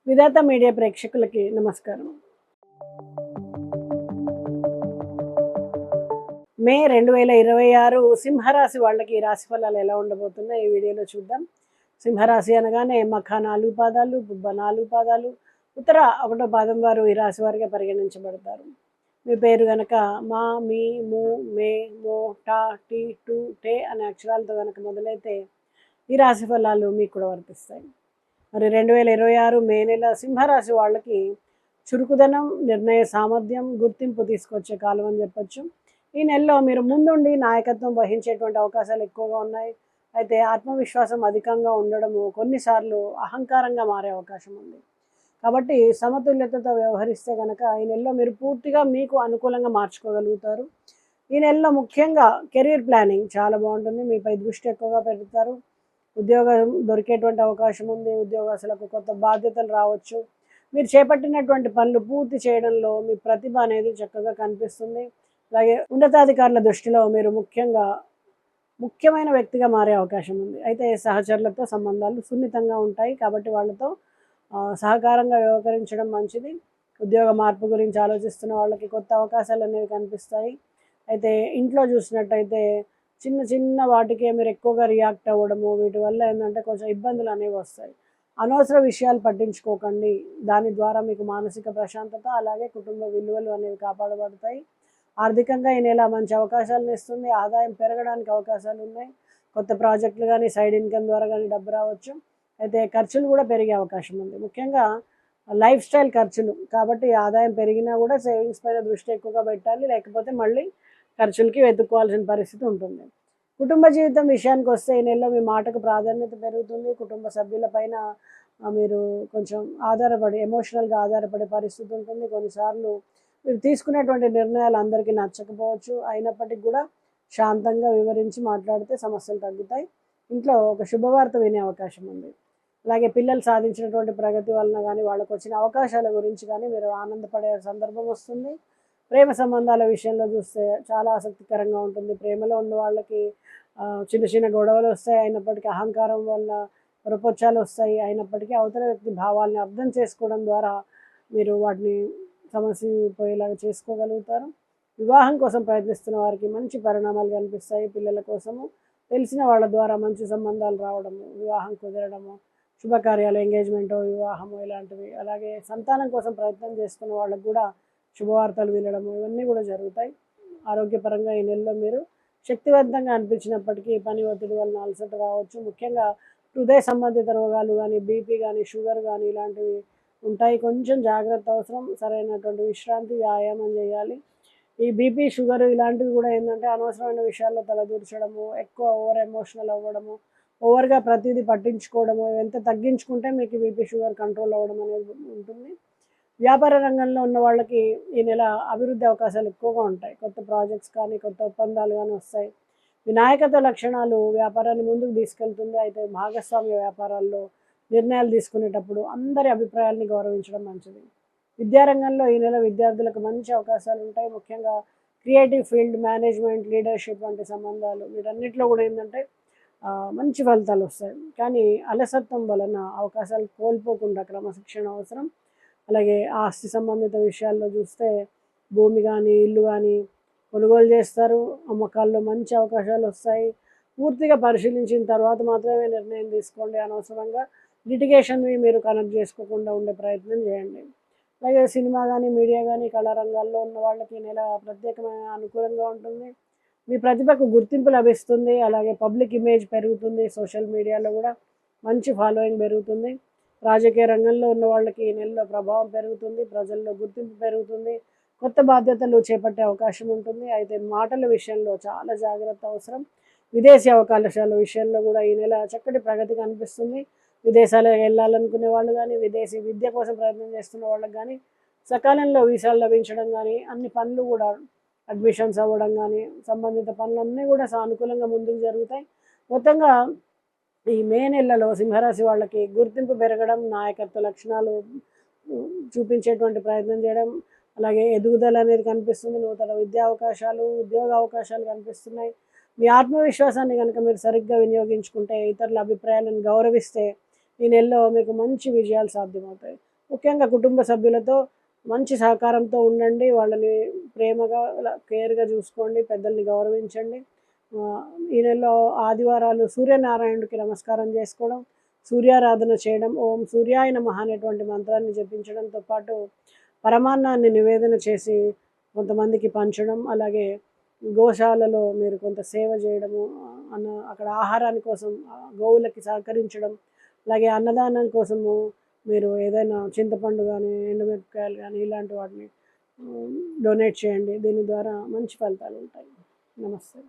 విధాత media ప్రేక్షకులకి నమస్కారం. మే 2026 సింహరాశి వాళ్ళకి ఈ రాశి ఫలాలు ఎలా ఉండబోతున్నాయి ఈ వీడియోలో చూద్దాం. సింహరాశి అనగానే మఖ 4 పాదాలు, బుబ్బ 4 పాదాలు, ఉత్తర 1వ పాదం వారు ఈ రాశి వారిగా పరిగణించబడతారు. మీ పేరు గనక మా, మీ, ము, మే, మో, టా, టీ, టు, టే అనే అక్షరాలతో గనక మొదలైతే ఈ రాశి ఫలాలు మీకు కూడా వర్తిస్తాయి. మరి 2026 మే నెల సింహరాశి వాళ్ళకి చురుకుదనం, నిర్ణయ సామర్థ్యం, గుర్తింపు తీసుకొచ్చే కాలం అని చెప్పొచ్చు. ఈ నెలలో మీరు ముందుండి నాయకత్వం వహించేటువంటి అవకాశాలు ఎక్కువగా ఉన్నాయి. అయితే ఆత్మవిశ్వాసం అధికంగా ఉండడము కొన్నిసార్లు అహంకారంగా మారే అవకాశం ఉంది. కాబట్టి సమతుల్యతతో వ్యవహరిస్తే కనుక ఈ నెలలో మీరు పూర్తిగా మీకు అనుకూలంగా మార్చుకోగలుగుతారు. ఈ నెలలో ముఖ్యంగా కెరీర్ ప్లానింగ్ చాలా బాగుంటుంది. మీపై దృష్టి ఎక్కువగా పెడతారు. ఉద్యోగం దొరికేటువంటి అవకాశం ఉంది. ఉద్యోగస్తులకు కొత్త బాధ్యతలు రావచ్చు. మీరు చేపట్టినటువంటి పనులు పూర్తి చేయడంలో మీ ప్రతిభ అనేది చక్కగా కనిపిస్తుంది. అలాగే ఉన్నతాధికారుల దృష్టిలో మీరు ముఖ్యమైన వ్యక్తిగా మారే అవకాశం ఉంది. అయితే సహచరులతో సంబంధాలు సున్నితంగా ఉంటాయి. కాబట్టి వాళ్ళతో సహకారంగా వ్యవహరించడం మంచిది. ఉద్యోగ మార్పు గురించి ఆలోచిస్తున్న వాళ్ళకి కొత్త అవకాశాలు అనేవి కనిపిస్తాయి. అయితే ఇంట్లో చూసినట్టయితే చిన్న చిన్న వాటికే మీరు ఎక్కువగా రియాక్ట్ అవ్వడము, వీటి వల్ల ఏంటంటే కొంచెం ఇబ్బందులు అనేవి వస్తాయి. అనవసర విషయాలు పట్టించుకోకండి. దాని ద్వారా మీకు మానసిక ప్రశాంతత, అలాగే కుటుంబ విలువలు అనేవి కాపాడబడతాయి. ఆర్థికంగా ఈ నెల మంచి అవకాశాలను ఇస్తుంది. ఆదాయం పెరగడానికి అవకాశాలు ఉన్నాయి. కొత్త ప్రాజెక్టులు కానీ, సైడ్ ఇన్కమ్ ద్వారా కానీ డబ్బు రావచ్చు. అయితే ఖర్చులు కూడా పెరిగే అవకాశం ఉంది. ముఖ్యంగా లైఫ్ స్టైల్ ఖర్చులు. కాబట్టి ఆదాయం పెరిగినా కూడా సేవింగ్స్ పైన దృష్టి ఎక్కువగా పెట్టాలి. లేకపోతే మళ్ళీ ఖర్చులకి వెతుక్కోవాల్సిన పరిస్థితి ఉంటుంది. కుటుంబ జీవితం విషయానికి వస్తే ఈ నెలలో మీ మాటకు ప్రాధాన్యత పెరుగుతుంది. కుటుంబ సభ్యులపైన మీరు కొంచెం ఎమోషనల్గా ఆధారపడే పరిస్థితి ఉంటుంది. కొన్నిసార్లు మీరు తీసుకునేటువంటి నిర్ణయాలు అందరికీ నచ్చకపోవచ్చు. అయినప్పటికీ కూడా శాంతంగా వివరించి మాట్లాడితే సమస్యలు తగ్గుతాయి. ఇంట్లో ఒక శుభవార్త వినే అవకాశం ఉంది. అలాగే పిల్లలు సాధించినటువంటి ప్రగతి వలన కానీ, వాళ్ళకు వచ్చిన అవకాశాల గురించి కానీ మీరు ఆనందపడే సందర్భం వస్తుంది. ప్రేమ సంబంధాల విషయంలో చూస్తే చాలా ఆసక్తికరంగా ఉంటుంది. ప్రేమలో ఉన్న వాళ్ళకి చిన్న చిన్న గొడవలు వస్తాయి. అయినప్పటికీ అహంకారం వల్ల పొరపొచ్చాలు వస్తాయి. అయినప్పటికీ అవతల వ్యక్తి భావాల్ని అర్థం చేసుకోవడం ద్వారా మీరు వాటిని సమస్య పోయేలాగా చేసుకోగలుగుతారు. వివాహం కోసం ప్రయత్నిస్తున్న వారికి మంచి పరిణామాలు కనిపిస్తాయి. పిల్లల కోసము తెలిసిన వాళ్ళ ద్వారా మంచి సంబంధాలు రావడము, వివాహం కుదరడము, శుభకార్యాలు, ఎంగేజ్మెంటు, వివాహము ఇలాంటివి. అలాగే సంతానం కోసం ప్రయత్నం చేస్తున్న వాళ్ళకు కూడా శుభవార్తలు వినడము ఇవన్నీ కూడా జరుగుతాయి. ఆరోగ్యపరంగా ఈ నెలలో మీరు శక్తివంతంగా అనిపించినప్పటికీ పని ఒత్తిడి వలన అలసట రావచ్చు. ముఖ్యంగా హృదయ సంబంధిత రోగాలు కానీ, బీపీ కానీ, షుగర్ కానీ ఇలాంటివి ఉంటాయి. కొంచెం జాగ్రత్త అవసరం. సరైనటువంటి విశ్రాంతి, వ్యాయామం చేయాలి. ఈ బీపీ, షుగర్ ఇలాంటివి కూడా ఏంటంటే అనవసరమైన విషయాల్లో తలదూర్చడము, ఎక్కువ ఓవర్ ఎమోషనల్ అవ్వడము, ఓవర్గా ప్రతిదీ పట్టించుకోవడము, ఎంత తగ్గించుకుంటే మీకు బీపీ, షుగర్ కంట్రోల్ అవ్వడం అనేది ఉంటుంది. వ్యాపార రంగంలో ఉన్న వాళ్ళకి ఈ నెల అభివృద్ధి అవకాశాలు ఎక్కువగా ఉంటాయి. కొత్త ప్రాజెక్ట్స్ కానీ, కొత్త ఒప్పందాలు కానీ వస్తాయి. వినాయకత్వ లక్షణాలు వ్యాపారాన్ని ముందుకు తీసుకెళ్తుంది. అయితే భాగస్వామ్య వ్యాపారాల్లో నిర్ణయాలు తీసుకునేటప్పుడు అందరి అభిప్రాయాల్ని గౌరవించడం మంచిది. విద్యారంగంలో ఈ నెల విద్యార్థులకు మంచి అవకాశాలు ఉంటాయి. ముఖ్యంగా క్రియేటివ్ ఫీల్డ్, మేనేజ్మెంట్, లీడర్షిప్ వంటి సంబంధాలు వీటన్నిటిలో కూడా ఏంటంటే మంచి ఫలితాలు వస్తాయి. కానీ అలసత్వం వలన అవకాశాలు కోల్పోకుండా క్రమశిక్షణ అవసరం. అలాగే ఆస్తి సంబంధిత విషయాల్లో చూస్తే భూమి కానీ, ఇల్లు కానీ కొనుగోలు చేస్తారు. అమ్మకాల్లో మంచి అవకాశాలు వస్తాయి. పూర్తిగా పరిశీలించిన తర్వాత మాత్రమే నిర్ణయం తీసుకోండి. అనవసరంగా లిటిగేషన్వి మీరు కనెక్ట్ చేసుకోకుండా ఉండే ప్రయత్నం చేయండి. అలాగే సినిమా కానీ, మీడియా కానీ, కళారంగాల్లో ఉన్న వాళ్ళకి ఈ నెల ప్రత్యేకమైన అనుకూలంగా ఉంటుంది. మీ ప్రతిభకు గుర్తింపు లభిస్తుంది. అలాగే పబ్లిక్ ఇమేజ్ పెరుగుతుంది. సోషల్ మీడియాలో కూడా మంచి ఫాలోయింగ్ పెరుగుతుంది. రాజకీయ రంగంలో ఉన్న వాళ్ళకి ఈ నెలలో ప్రభావం పెరుగుతుంది. ప్రజల్లో గుర్తింపు పెరుగుతుంది. కొత్త బాధ్యతలు చేపట్టే అవకాశం ఉంటుంది. అయితే మాటల విషయంలో చాలా జాగ్రత్త అవసరం. విదేశీ అవకాశాల విషయంలో కూడా ఈ నెల చక్కటి ప్రగతి కనిపిస్తుంది. విదేశాలకు వెళ్ళాలనుకునే వాళ్ళు కానీ, విదేశీ విద్య కోసం ప్రయత్నం చేస్తున్న వాళ్ళకి కానీ సకాలంలో వీసాలు లభించడం కానీ, అన్ని పనులు కూడా అడ్మిషన్స్ అవ్వడం కానీ, సంబంధిత పనులన్నీ కూడా సానుకూలంగా ముందుకు జరుగుతాయి. మొత్తంగా ఈ మే నెలలో సింహరాశి వాళ్ళకి గుర్తింపు పెరగడం, నాయకత్వ లక్షణాలు చూపించేటువంటి ప్రయత్నం చేయడం, అలాగే ఎదుగుదల అనేది కనిపిస్తుంది. నూతన విద్యా అవకాశాలు, ఉద్యోగ అవకాశాలు కనిపిస్తున్నాయి. మీ ఆత్మవిశ్వాసాన్ని కనుక మీరు సరిగ్గా వినియోగించుకుంటే, ఇతరుల అభిప్రాయాలను గౌరవిస్తే ఈ నెలలో మీకు మంచి విజయాలు సాధ్యమవుతాయి. ముఖ్యంగా కుటుంబ సభ్యులతో మంచి సహకారంతో ఉండండి. వాళ్ళని ప్రేమగా కేర్‌గా చూసుకోండి. పెద్దల్ని గౌరవించండి. ఈ నెలలో ఆదివారాలు సూర్యనారాయణుడికి నమస్కారం చేసుకోవడం, సూర్యారాధన చేయడం, ఓం సూర్యాయ నమః అనేటువంటి మంత్రాన్ని జపించడంతో పాటు పరమాన్నాన్ని నివేదన చేసి కొంతమందికి పంచడం, అలాగే గోశాలలో మీరు కొంత సేవ చేయడము, అక్కడ ఆహారాని కోసం గోవులకి సహకరించడం, అలాగే అన్నదానం కోసము మీరు ఏదైనా చింతపండు కానీ, ఎండుమిరపకాయలు కానీ ఇలాంటి వాటిని డొనేట్ చేయండి. దీని ద్వారా మంచి ఫలితాలు ఉంటాయి. నమస్తే.